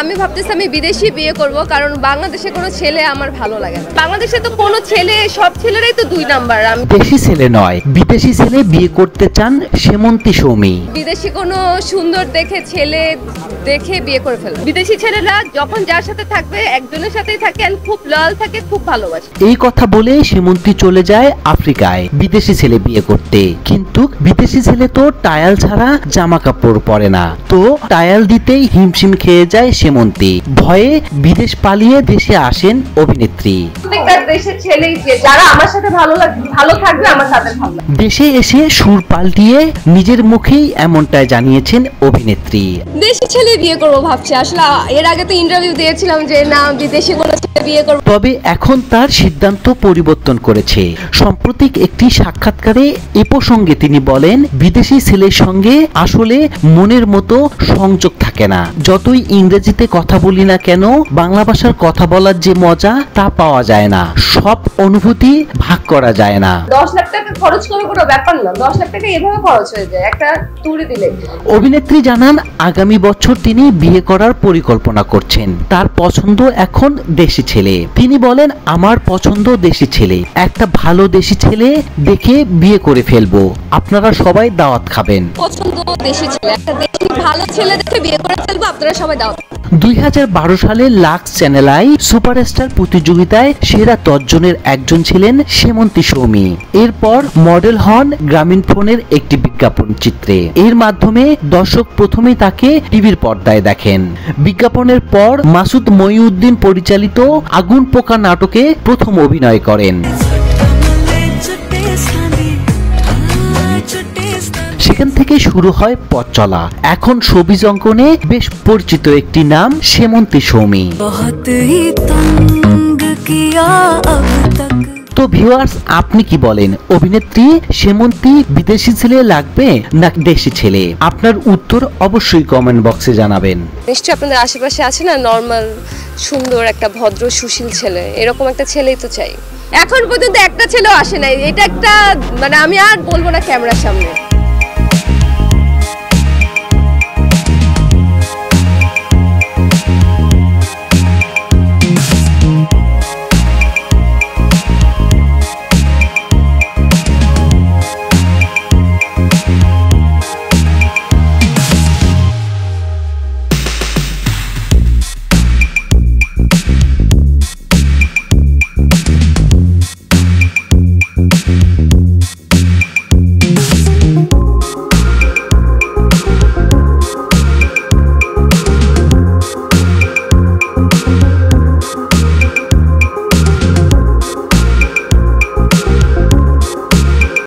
আমি ভাবতেছি আমি বিদেশি বিয়ে করব, কারণ বাংলাদেশে কোনো ছেলে আমার ভালো লাগে না। বাংলাদেশে তো কোনো ছেলে, সব ছেলেরাই তো 2 নাম্বার। আমি দেশি ছেলে নয়, বিদেশি ছেলে বিয়ে করতে চান সেমন্তী সৌমি। বিদেশি কোনো সুন্দর দেখে ছেলে দেখে বিয়ে করে ফেলবো। বিদেশি ছেলেরা যখন যার সাথে থাকবে একজনের সাথেই থাকে, আর খুব লয়াল থাকে, খুব ভালোবাসে। এই কথা বলে সেমন্তী চলে যায় আফ্রিকায় বিদেশি ছেলে বিয়ে করতে। কিন্তু বিদেশি ছেলে তো টায়াল ছাড়া জামা কাপড় পরে না, তো টায়াল দিতেই হিমশিম খেয়ে যায় সেমন্তী। ভয়ে বিদেশ পালিয়ে দেশে আসেন অভিনেত্রী। দেশের ছেলেই যারা আমার সাথে ভালো থাকবে, আমার সাথে ভালো। দেশে এসে সুর পাল্টিয়ে নিজের মুখেই এমনটাই জানিয়েছেন অভিনেত্রী। দেশি ছেলে বিয়ে করবো ভাবছি। আসলে এর আগে তো ইন্টারভিউ দিয়েছিলাম যে না, বিদেশি কোনো ছেলে বিয়ে করবো। তবে এখন তার সিদ্ধান্ত পরিবর্তন করেছে। সাম্প্রতিক একটি সাক্ষাৎকারে এ প্রসঙ্গে তিনি বলেন, বিদেশি ছেলের সঙ্গে আসলে মনের মতো সংযোগ থাকে না। যতই ইংরেজিতে কথা বলি না কেন, বাংলা ভাষার কথা বলার যে মজা তা পাওয়া যায় না। সব অনুভূতি ভাগ করা যায় না। 10 লাখ টাকা খরচ করে কোনো ব্যাপার না। 10 লাখ টাকা এভাবে খরচ হয়ে যায় একটা ট্যুরে দিলে। অভিনেত্রী জানান, আগামী বছর তিনি বিয়ে করার পরিকল্পনা করছেন। তার পছন্দ এখন দেশি ছেলে। তিনি বলেন, আমার পছন্দ দেশি ছেলে। একটা ভালো দেশি ছেলে দেখে বিয়ে করে ফেলবো। আপনারা সবাই দাওয়াত খাবেন। পছন্দ দেশি ছেলে, একটা দেশি ভালো ছেলে দেখে বিয়ে করে ফেলবো। আপনারা সবাই দাওয়াত। 2012 সালে লাক্স চ্যানেল আই সুপারস্টার প্রতিযোগিতায় সেরা 10 জনের একজন ছিলেন সেমন্তী সৌমি। এরপর মডেল হন গ্রামীণ ফোনের একটি বিজ্ঞাপন চিত্রে। এর মাধ্যমে দর্শক প্রথমেই তাকে টিভির পর্দায় দেখেন। বিজ্ঞাপনের পর মাসুদ মহিউদ্দিন পরিচালিত আগুন পোকা নাটকে প্রথম অভিনয় করেন। সেখান থেকে শুরু হয় পথ চলা। এখন শোবিজ অঙ্গনে বেশ পরিচিত একটি নাম সেমন্তী সৌমি। তো ভিউয়ার্স, আপনি কি বলেন? অভিনেত্রী সেমন্তী বিদেশি ছেলে লাগবে না দেশি ছেলে? আপনার উত্তর অবশ্যই কমেন্ট বক্সে জানাবেন। নিশ্চয়ই আপনাদের আশেপাশে আছে না নরমাল, সুন্দর একটা ভদ্র সুশীল ছেলে। এরকম একটা ছেলেই তো চাই। এখন পর্যন্ত একটা ছেলেও আসে নাই। এটা একটা মানে আমি আর বলবো না ক্যামেরার সামনে।